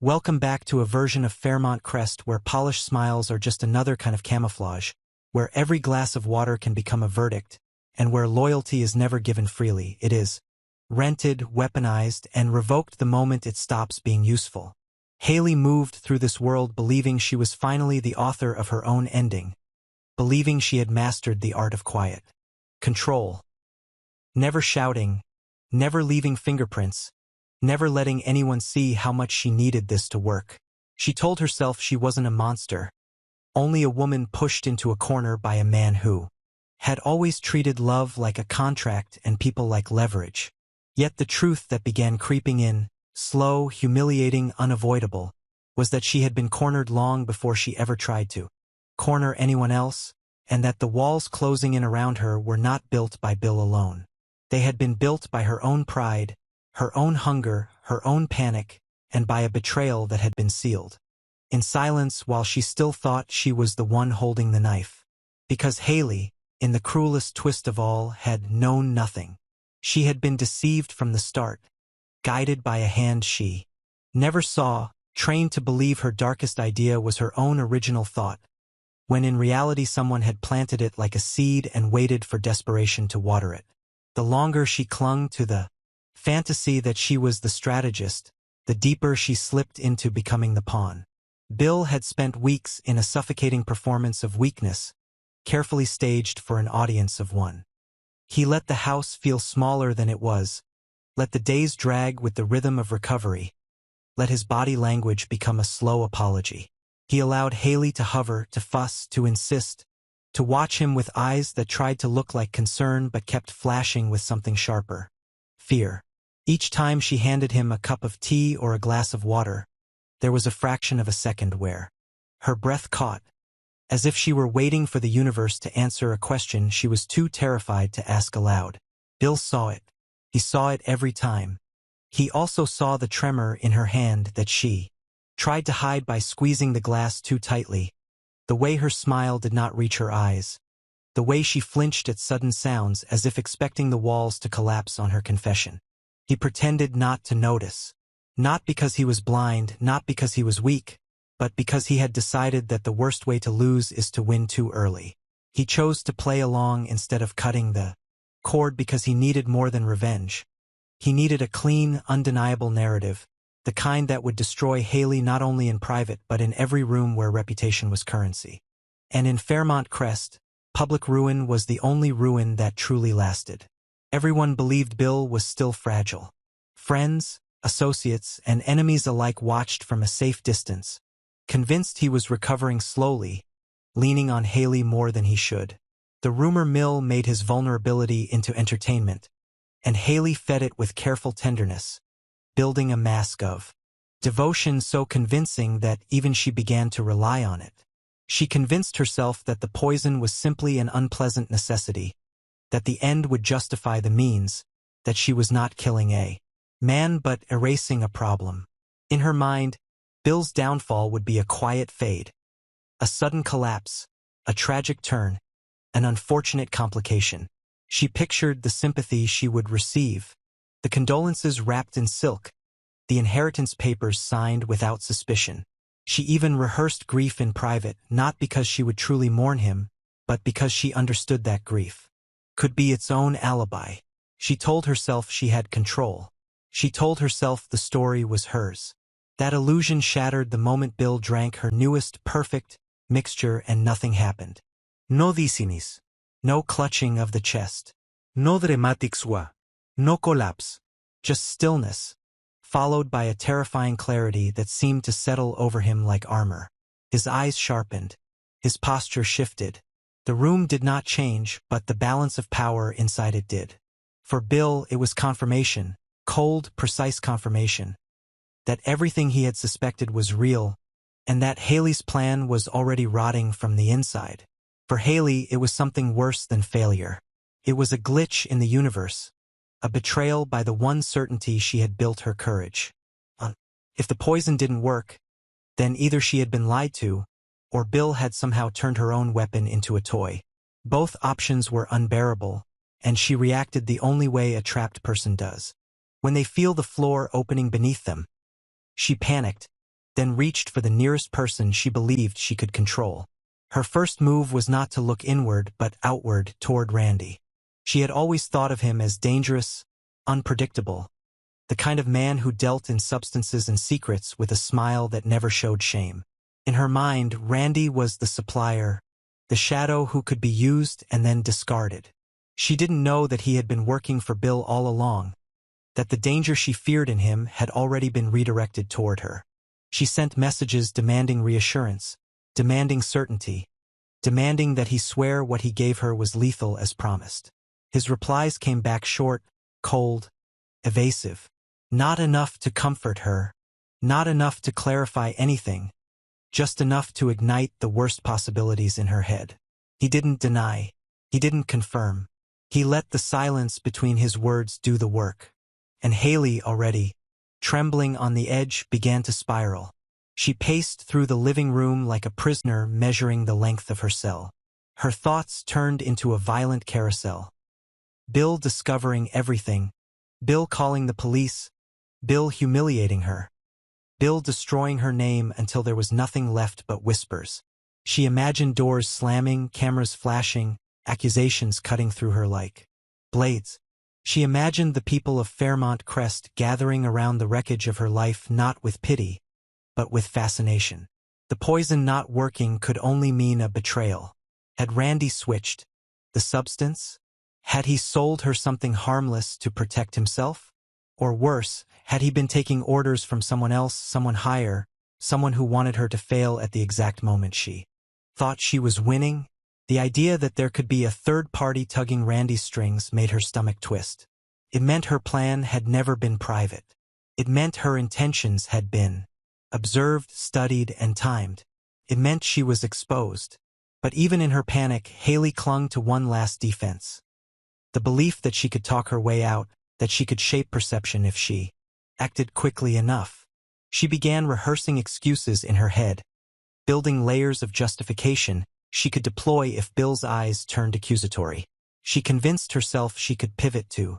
Welcome back to a version of Fairmont Crest where polished smiles are just another kind of camouflage, where every glass of water can become a verdict, and where loyalty is never given freely. It is rented, weaponized, and revoked the moment it stops being useful. Hayley moved through this world believing she was finally the author of her own ending, believing she had mastered the art of quiet control. Never shouting, never leaving fingerprints, never letting anyone see how much she needed this to work. She told herself she wasn't a monster, only a woman pushed into a corner by a man who had always treated love like a contract and people like leverage. Yet the truth that began creeping in, slow, humiliating, unavoidable, was that she had been cornered long before she ever tried to corner anyone else, and that the walls closing in around her were not built by Bill alone. They had been built by her own pride, her own hunger, her own panic, and by a betrayal that had been sealed in silence while she still thought she was the one holding the knife. Because Hayley, in the cruelest twist of all, had known nothing. She had been deceived from the start, guided by a hand she never saw, trained to believe her darkest idea was her own original thought, when in reality someone had planted it like a seed and waited for desperation to water it. The longer she clung to the fantasy that she was the strategist, the deeper she slipped into becoming the pawn. Bill had spent weeks in a suffocating performance of weakness, carefully staged for an audience of one. He let the house feel smaller than it was, let the days drag with the rhythm of recovery, let his body language become a slow apology. He allowed Hayley to hover, to fuss, to insist, to watch him with eyes that tried to look like concern but kept flashing with something sharper. Fear. Each time she handed him a cup of tea or a glass of water, there was a fraction of a second where her breath caught, as if she were waiting for the universe to answer a question she was too terrified to ask aloud. Bill saw it. He saw it every time. He also saw the tremor in her hand that she tried to hide by squeezing the glass too tightly, the way her smile did not reach her eyes, the way she flinched at sudden sounds as if expecting the walls to collapse on her confession. He pretended not to notice, not because he was blind, not because he was weak, but because he had decided that the worst way to lose is to win too early. He chose to play along instead of cutting the cord because he needed more than revenge. He needed a clean, undeniable narrative, the kind that would destroy Hayley not only in private but in every room where reputation was currency. And in Fairmont Crest, public ruin was the only ruin that truly lasted. Everyone believed Bill was still fragile. Friends, associates, and enemies alike watched from a safe distance, convinced he was recovering slowly, leaning on Hayley more than he should. The rumor mill made his vulnerability into entertainment, and Hayley fed it with careful tenderness, building a mask of devotion so convincing that even she began to rely on it. She convinced herself that the poison was simply an unpleasant necessity, that the end would justify the means, that she was not killing a man but erasing a problem. In her mind, Bill's downfall would be a quiet fade, a sudden collapse, a tragic turn, an unfortunate complication. She pictured the sympathy she would receive, the condolences wrapped in silk, the inheritance papers signed without suspicion. She even rehearsed grief in private, not because she would truly mourn him, but because she understood that grief could be its own alibi. She told herself she had control. She told herself the story was hers. That illusion shattered the moment Bill drank her newest perfect mixture and nothing happened. No disinis. No clutching of the chest. No dramatic schwa. No collapse. Just stillness, followed by a terrifying clarity that seemed to settle over him like armor. His eyes sharpened. His posture shifted. The room did not change, but the balance of power inside it did. For Bill, it was confirmation, cold, precise confirmation, that everything he had suspected was real, and that Hayley's plan was already rotting from the inside. For Hayley, it was something worse than failure. It was a glitch in the universe, a betrayal by the one certainty she had built her courage on. If the poison didn't work, then either she had been lied to, or Bill had somehow turned her own weapon into a toy. Both options were unbearable, and she reacted the only way a trapped person does. When they feel the floor opening beneath them, she panicked, then reached for the nearest person she believed she could control. Her first move was not to look inward but outward toward Randy. She had always thought of him as dangerous, unpredictable, the kind of man who dealt in substances and secrets with a smile that never showed shame. In her mind, Randy was the supplier, the shadow who could be used and then discarded. She didn't know that he had been working for Bill all along, that the danger she feared in him had already been redirected toward her. She sent messages demanding reassurance, demanding certainty, demanding that he swear what he gave her was lethal as promised. His replies came back short, cold, evasive. Not enough to comfort her, not enough to clarify anything, just enough to ignite the worst possibilities in her head. He didn't deny, he didn't confirm. He let the silence between his words do the work. And Hayley, already trembling on the edge, began to spiral. She paced through the living room like a prisoner measuring the length of her cell. Her thoughts turned into a violent carousel. Bill discovering everything, Bill calling the police, Bill humiliating her, Bill destroying her name until there was nothing left but whispers. She imagined doors slamming, cameras flashing, accusations cutting through her like blades. She imagined the people of Fairmont Crest gathering around the wreckage of her life not with pity, but with fascination. The poison not working could only mean a betrayal. Had Randy switched? The substance? Had he sold her something harmless to protect himself? Or worse, had he been taking orders from someone else, someone higher, someone who wanted her to fail at the exact moment she thought she was winning? The idea that there could be a third party tugging Randy's strings made her stomach twist. It meant her plan had never been private. It meant her intentions had been observed, studied, and timed. It meant she was exposed. But even in her panic, Hayley clung to one last defense. The belief that she could talk her way out, that she could shape perception if she acted quickly enough. She began rehearsing excuses in her head, building layers of justification she could deploy if Bill's eyes turned accusatory. She convinced herself she could pivot to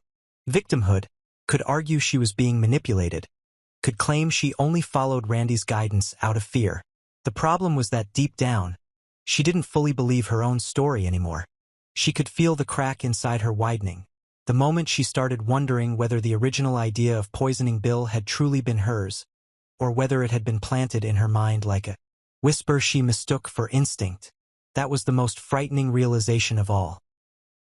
victimhood, could argue she was being manipulated, could claim she only followed Randy's guidance out of fear. The problem was that deep down, she didn't fully believe her own story anymore. She could feel the crack inside her widening. The moment she started wondering whether the original idea of poisoning Bill had truly been hers, or whether it had been planted in her mind like a whisper she mistook for instinct. That was the most frightening realization of all.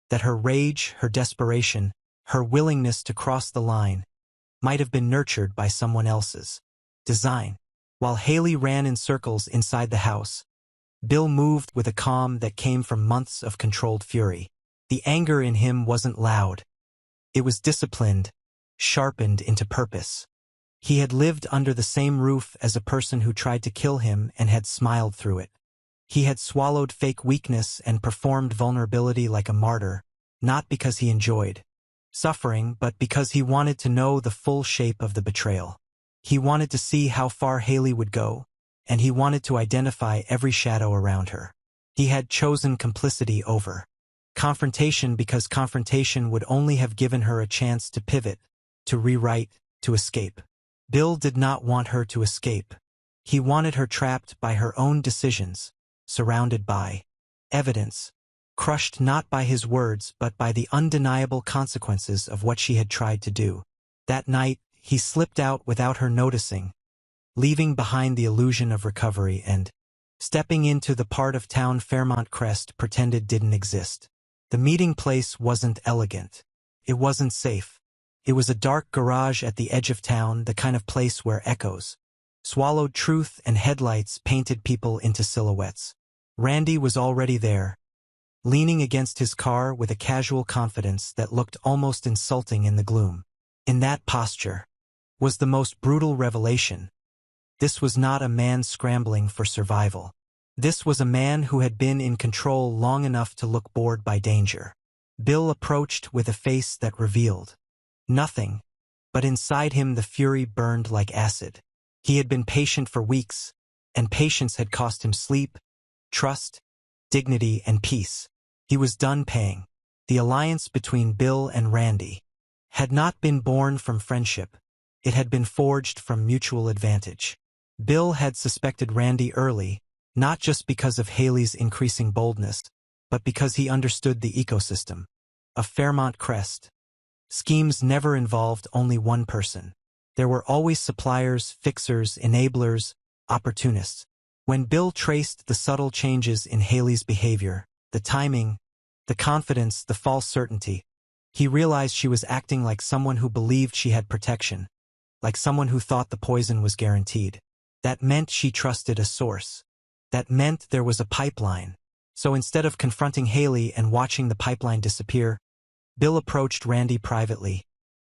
That her rage, her desperation, her willingness to cross the line might have been nurtured by someone else's design. While Hayley ran in circles inside the house, Bill moved with a calm that came from months of controlled fury. The anger in him wasn't loud. It was disciplined, sharpened into purpose. He had lived under the same roof as a person who tried to kill him and had smiled through it. He had swallowed fake weakness and performed vulnerability like a martyr, not because he enjoyed suffering, but because he wanted to know the full shape of the betrayal. He wanted to see how far Hayley would go, and he wanted to identify every shadow around her. He had chosen complicity over confrontation because confrontation would only have given her a chance to pivot, to rewrite, to escape. Bill did not want her to escape. He wanted her trapped by her own decisions, surrounded by evidence, crushed not by his words but by the undeniable consequences of what she had tried to do. That night, he slipped out without her noticing, leaving behind the illusion of recovery and stepping into the part of town Fairmont Crest pretended didn't exist. The meeting place wasn't elegant. It wasn't safe. It was a dark garage at the edge of town, the kind of place where echoes swallowed truth and headlights painted people into silhouettes. Randy was already there, leaning against his car with a casual confidence that looked almost insulting in the gloom. In that posture was the most brutal revelation. This was not a man scrambling for survival. This was a man who had been in control long enough to look bored by danger. Bill approached with a face that revealed nothing, but inside him the fury burned like acid. He had been patient for weeks, and patience had cost him sleep, trust, dignity, and peace. He was done paying. The alliance between Bill and Randy had not been born from friendship. It had been forged from mutual advantage. Bill had suspected Randy early, not just because of Hayley's increasing boldness, but because he understood the ecosystem of Fairmont Crest. Schemes never involved only one person. There were always suppliers, fixers, enablers, opportunists. When Bill traced the subtle changes in Hayley's behavior, the timing, the confidence, the false certainty, he realized she was acting like someone who believed she had protection, like someone who thought the poison was guaranteed. That meant she trusted a source. That meant there was a pipeline. So instead of confronting Hayley and watching the pipeline disappear, Bill approached Randy privately,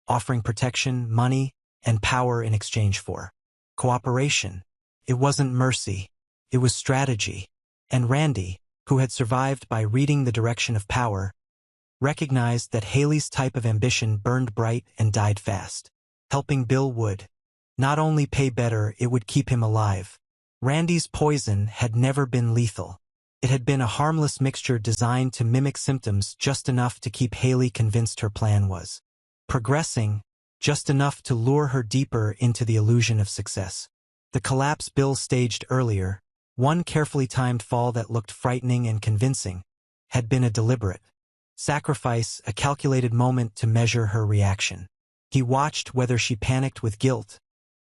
offering protection, money, and power in exchange for cooperation. It wasn't mercy. It was strategy. And Randy, who had survived by reading the direction of power, recognized that Hayley's type of ambition burned bright and died fast. Helping Bill would not only pay better, it would keep him alive. Randy's poison had never been lethal. It had been a harmless mixture designed to mimic symptoms just enough to keep Hayley convinced her plan was progressing, just enough to lure her deeper into the illusion of success. The collapse Bill staged earlier, one carefully timed fall that looked frightening and convincing, had been a deliberate sacrifice, a calculated moment to measure her reaction. He watched whether she panicked with guilt,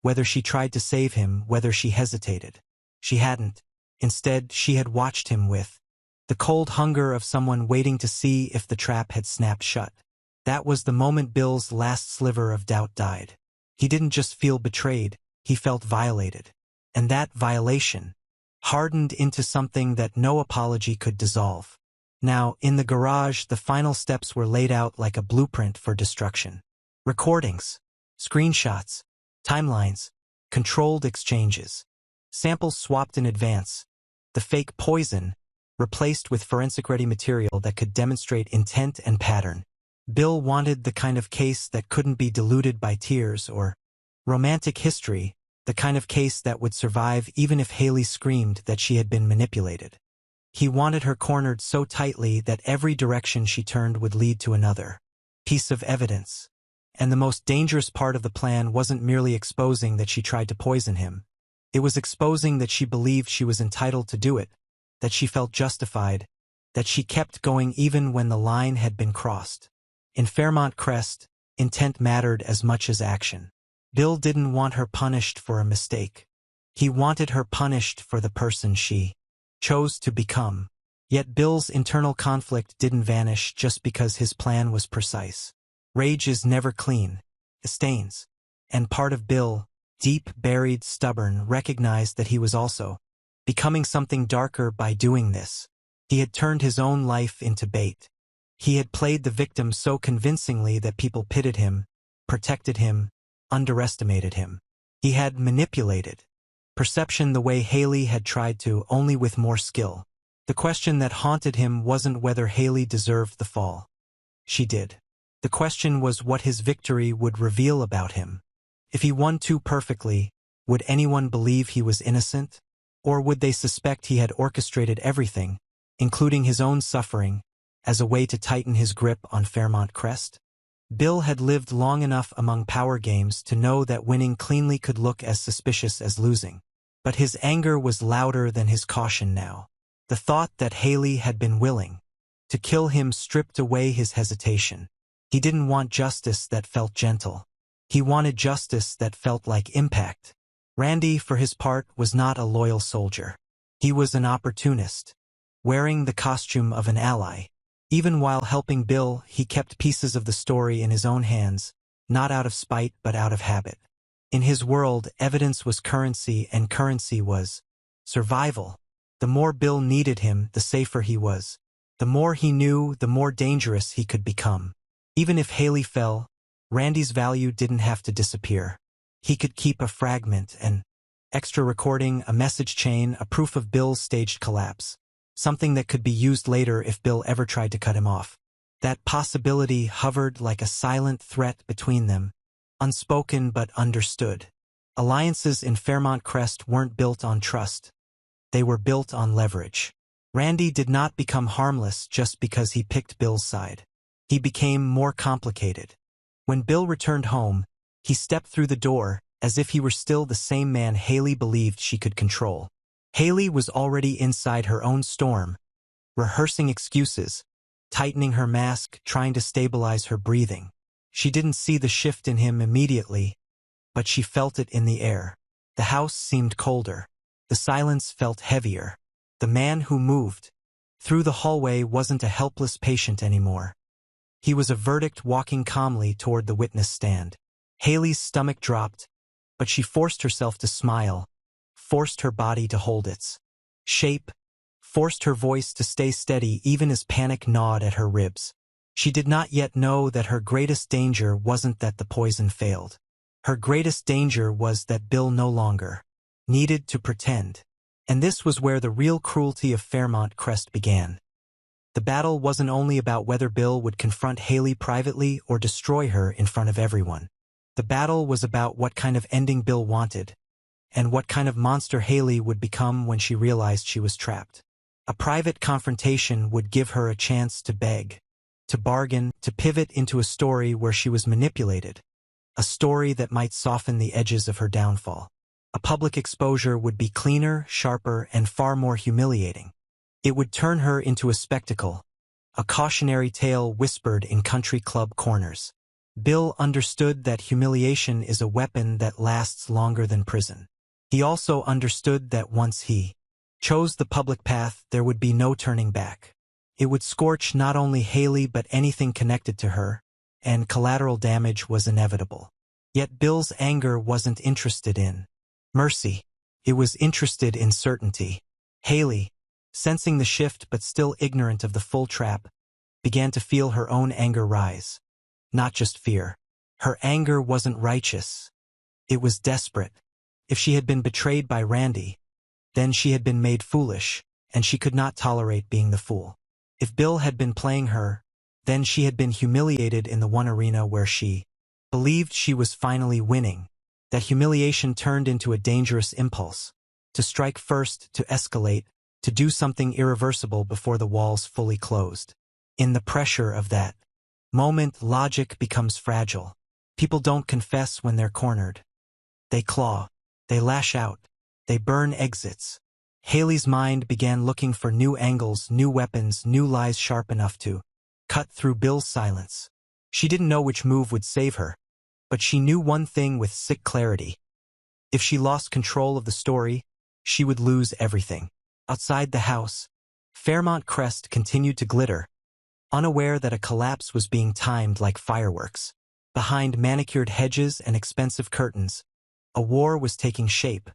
whether she tried to save him, whether she hesitated. She hadn't. Instead, she had watched him with the cold hunger of someone waiting to see if the trap had snapped shut. That was the moment Bill's last sliver of doubt died. He didn't just feel betrayed, he felt violated. And that violation hardened into something that no apology could dissolve. Now, in the garage, the final steps were laid out like a blueprint for destruction. Recordings, screenshots, timelines, controlled exchanges, samples swapped in advance, the fake poison replaced with forensic-ready material that could demonstrate intent and pattern. Bill wanted the kind of case that couldn't be diluted by tears or romantic history, the kind of case that would survive even if Hayley screamed that she had been manipulated. He wanted her cornered so tightly that every direction she turned would lead to another piece of evidence. And the most dangerous part of the plan wasn't merely exposing that she tried to poison him. It was exposing that she believed she was entitled to do it, that she felt justified, that she kept going even when the line had been crossed. In Fairmont Crest, intent mattered as much as action. Bill didn't want her punished for a mistake. He wanted her punished for the person she chose to become. Yet Bill's internal conflict didn't vanish just because his plan was precise. Rage is never clean. It stains. And part of Bill, deep, buried, stubborn, recognized that he was also becoming something darker by doing this. He had turned his own life into bait. He had played the victim so convincingly that people pitied him, protected him, underestimated him. He had manipulated perception the way Hayley had tried to, only with more skill. The question that haunted him wasn't whether Hayley deserved the fall. She did. The question was what his victory would reveal about him. If he won too perfectly, would anyone believe he was innocent? Or would they suspect he had orchestrated everything, including his own suffering, as a way to tighten his grip on Fairmont Crest? Bill had lived long enough among power games to know that winning cleanly could look as suspicious as losing. But his anger was louder than his caution now. The thought that Hayley had been willing to kill him stripped away his hesitation. He didn't want justice that felt gentle. He wanted justice that felt like impact. Randy, for his part, was not a loyal soldier. He was an opportunist, wearing the costume of an ally. Even while helping Bill, he kept pieces of the story in his own hands, not out of spite but out of habit. In his world, evidence was currency and currency was survival. The more Bill needed him, the safer he was. The more he knew, the more dangerous he could become. Even if Hayley fell, Randy's value didn't have to disappear. He could keep a fragment, an extra recording, a message chain, a proof of Bill's staged collapse. Something that could be used later if Bill ever tried to cut him off. That possibility hovered like a silent threat between them, unspoken but understood. Alliances in Fairmont Crest weren't built on trust. They were built on leverage. Randy did not become harmless just because he picked Bill's side. He became more complicated. When Bill returned home, he stepped through the door, as if he were still the same man Hayley believed she could control. Hayley was already inside her own storm, rehearsing excuses, tightening her mask, trying to stabilize her breathing. She didn't see the shift in him immediately, but she felt it in the air. The house seemed colder. The silence felt heavier. The man who moved through the hallway wasn't a helpless patient anymore. He was a verdict walking calmly toward the witness stand. Hayley's stomach dropped, but she forced herself to smile, forced her body to hold its shape, forced her voice to stay steady even as panic gnawed at her ribs. She did not yet know that her greatest danger wasn't that the poison failed. Her greatest danger was that Bill no longer needed to pretend. And this was where the real cruelty of Fairmont Crest began. The battle wasn't only about whether Bill would confront Hayley privately or destroy her in front of everyone. The battle was about what kind of ending Bill wanted, and what kind of monster Hayley would become when she realized she was trapped. A private confrontation would give her a chance to beg, to bargain, to pivot into a story where she was manipulated, a story that might soften the edges of her downfall. A public exposure would be cleaner, sharper, and far more humiliating. It would turn her into a spectacle, a cautionary tale whispered in country club corners. Bill understood that humiliation is a weapon that lasts longer than prison. He also understood that once he chose the public path, there would be no turning back. It would scorch not only Hayley but anything connected to her, and collateral damage was inevitable. Yet Bill's anger wasn't interested in mercy. It was interested in certainty. Hayley, sensing the shift but still ignorant of the full trap, began to feel her own anger rise. Not just fear. Her anger wasn't righteous. It was desperate. If she had been betrayed by Randy, then she had been made foolish, and she could not tolerate being the fool. If Bill had been playing her, then she had been humiliated in the one arena where she believed she was finally winning. That humiliation turned into a dangerous impulse. To strike first, to escalate, to do something irreversible before the walls fully closed. In the pressure of that moment, logic becomes fragile. People don't confess when they're cornered. They claw. They lash out. They burn exits. Hayley's mind began looking for new angles, new weapons, new lies sharp enough to cut through Bill's silence. She didn't know which move would save her, but she knew one thing with sick clarity. If she lost control of the story, she would lose everything. Outside the house, Fairmont Crest continued to glitter, unaware that a collapse was being timed like fireworks. Behind manicured hedges and expensive curtains, a war was taking shape.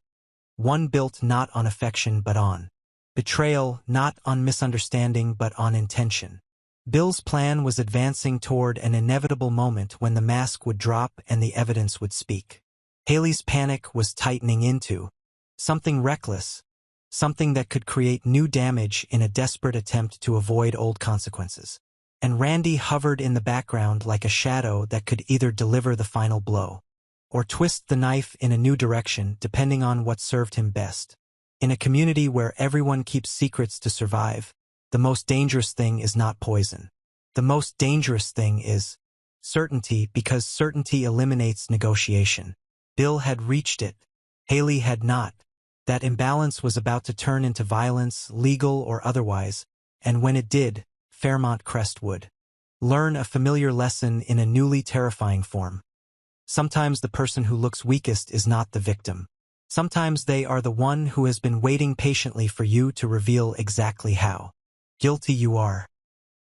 One built not on affection but on betrayal, not on misunderstanding but on intention. Bill's plan was advancing toward an inevitable moment when the mask would drop and the evidence would speak. Hayley's panic was tightening into something reckless, something that could create new damage in a desperate attempt to avoid old consequences. And Randy hovered in the background like a shadow that could either deliver the final blow or twist the knife in a new direction depending on what served him best. In a community where everyone keeps secrets to survive, the most dangerous thing is not poison. The most dangerous thing is certainty, because certainty eliminates negotiation. Bill had reached it. Hayley had not. That imbalance was about to turn into violence, legal or otherwise, and when it did, Fairmont Crest would learn a familiar lesson in a newly terrifying form. Sometimes the person who looks weakest is not the victim. Sometimes they are the one who has been waiting patiently for you to reveal exactly how guilty you are.